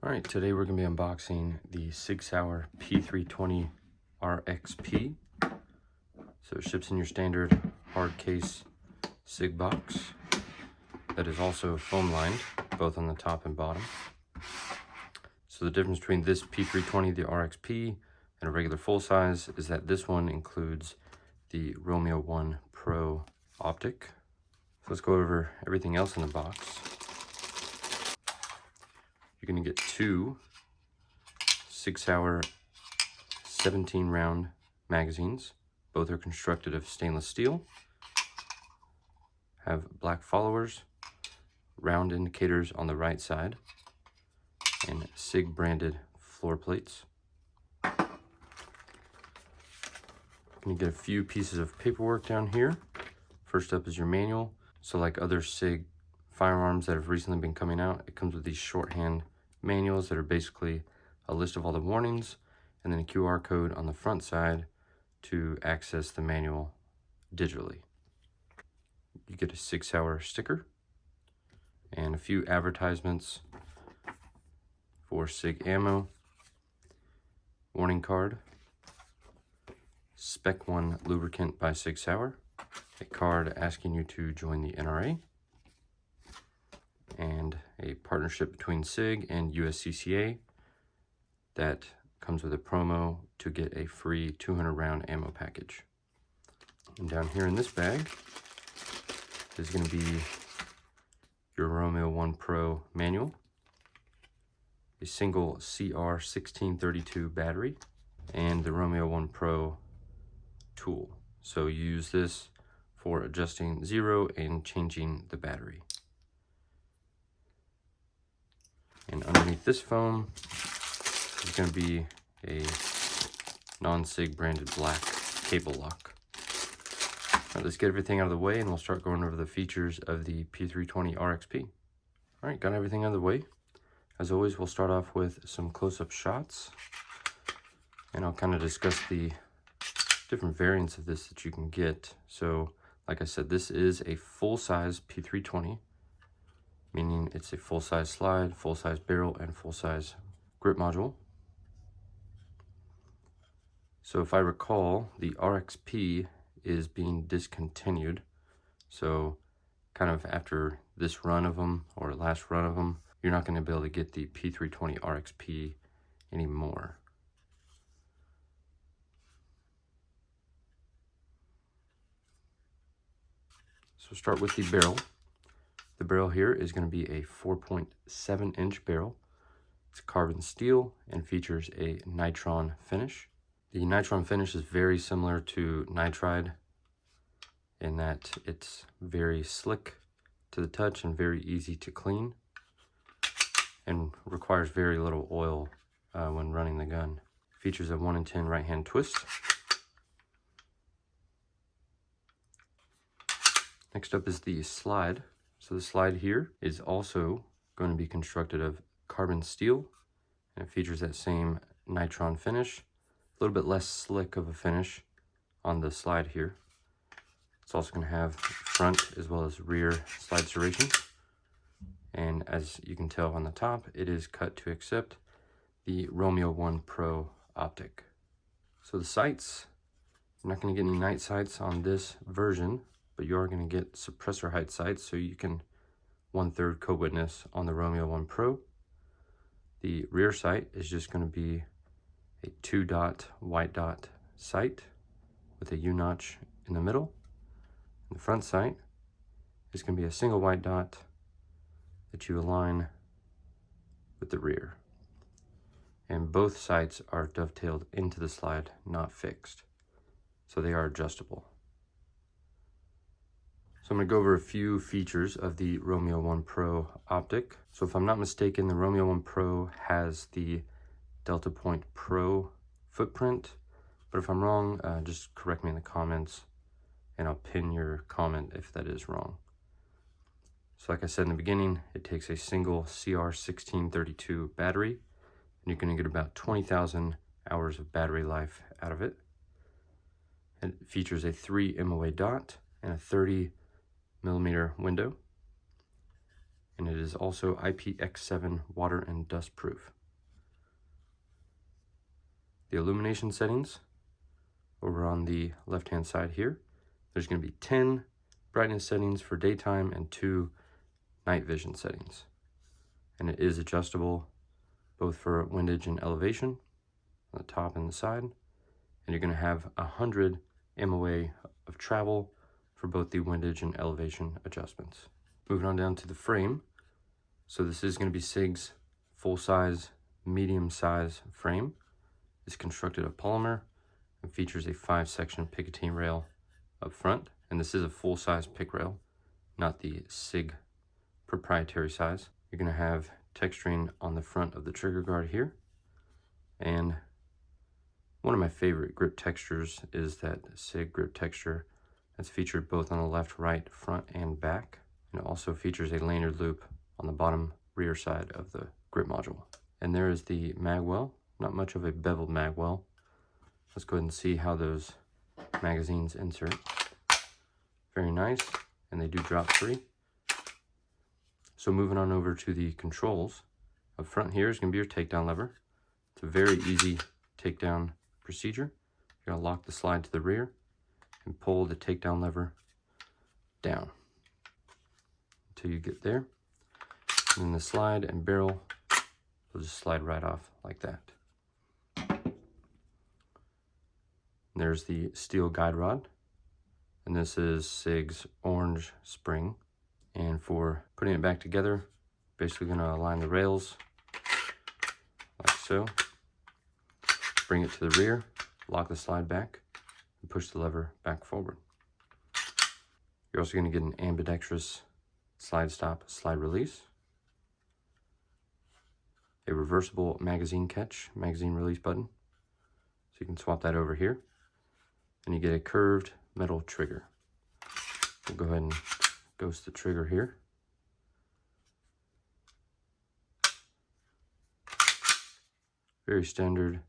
All right, today we're gonna be unboxing the Sauer P320 RXP. So it ships in your standard hard case SIG box that is also foam lined, both on the top and bottom. So the difference between this P320, the RXP, and a regular full size is that this one includes the Romeo 1 Pro optic. So let's go over everything else in the box. You're gonna get two Sauer 17 round magazines. Both are constructed of stainless steel, have black followers, round indicators on the right side, and SIG branded floor plates. You're gonna get a few pieces of paperwork down here. First up is your manual. So like other SIG firearms that have recently been coming out, it comes with these shorthand manuals that are basically a list of all the warnings and then a QR code on the front side to access the manual digitally. You get a Sauer sticker and a few advertisements for SIG ammo, warning card, Spec 1 lubricant by Sauer, a card asking you to join the NRA, and a partnership between SIG and USCCA that comes with a promo to get a free 200 round ammo package. And down here in this bag is going to be your Romeo 1 Pro manual, a single CR1632 battery, and the Romeo 1 Pro tool. So you use this for adjusting zero and changing the battery. And underneath this foam is going to be a non-SIG branded black cable lock. All right, let's get everything out of the way and we'll start going over the features of the P320 RXP. All right, got everything out of the way. As always, we'll start off with some close-up shots, and I'll kind of discuss the different variants of this that you can get. So, like I said, this is a full-size P320, meaning it's a full-size slide, full-size barrel, and full-size grip module. So if I recall, the RXP is being discontinued. So kind of after this run of them, or last run of them, you're not going to be able to get the P320 RXP anymore. So start with the barrel. The barrel here is going to be a 4.7 inch barrel. It's carbon steel and features a nitron finish. The nitron finish is very similar to nitride in that it's very slick to the touch and very easy to clean, and requires very little oil when running the gun. Features a 1 in 10 right hand twist. Next up is the slide. So the slide here is also going to be constructed of carbon steel, and it features that same nitron finish. A little bit less slick of a finish on the slide here. It's also going to have front as well as rear slide serrations. And as you can tell on the top, it is cut to accept the Romeo 1 Pro optic. So the sights, you're not going to get any night sights on this version, but you are going to get suppressor height sights, so you can 1/3 co-witness on the Romeo 1 Pro. The rear sight is just going to be a 2-dot white dot sight with a U-notch in the middle. And the front sight is going to be a single white dot that you align with the rear. And both sights are dovetailed into the slide, not fixed. So they are adjustable. So I'm going to go over a few features of the Romeo 1 Pro optic. So if I'm not mistaken, the Romeo 1 Pro has the Delta Point Pro footprint, but if I'm wrong, just correct me in the comments and I'll pin your comment if that is wrong. So like I said in the beginning, it takes a single CR1632 battery, and you're going to get about 20,000 hours of battery life out of it. It features a 3 MOA dot and a 30mm window. and it is also IPX7 water and dust proof. The illumination settings over on the left hand side here, there's going to be 10 brightness settings for daytime and 2 night vision settings, and it is adjustable both for windage and elevation on the top and the side, and you're going to have 100 MOA of travel for both the windage and elevation adjustments. Moving on down to the frame. So this is going to be SIG's full-size, medium-size frame. It's constructed of polymer and features a 5-section Picatinny rail up front. And this is a full-size pick rail, not the SIG proprietary size. You're going to have texturing on the front of the trigger guard here. And one of my favorite grip textures is that SIG grip texture that's featured both on the left, right, front, and back. And it also features a lanyard loop on the bottom rear side of the grip module. And there is the mag well. Not much of a beveled mag well. Let's go ahead and see how those magazines insert. Very nice, and they do drop free. So moving on over to the controls. Up front here is going to be your takedown lever. It's a very easy takedown procedure. You're going to lock the slide to the rear and pull the takedown lever down until you get there. And then the slide and barrel will just slide right off like that. There's the steel guide rod, and this is SIG's orange spring. And for putting it back together, basically going to align the rails like so. Bring it to the rear, lock the slide back, and push the lever back forward. You're also going to get an ambidextrous slide stop, slide release, a reversible magazine catch, magazine release button. So you can swap that over here. And you get a curved metal trigger. We'll go ahead and ghost the trigger here. Very standard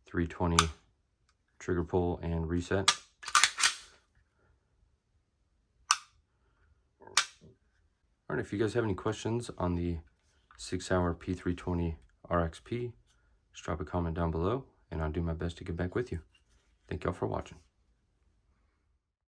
320 trigger pull and reset. All right, if you guys have any questions on the Sauer P320 RXP, just drop a comment down below and I'll do my best to get back with you. Thank y'all for watching.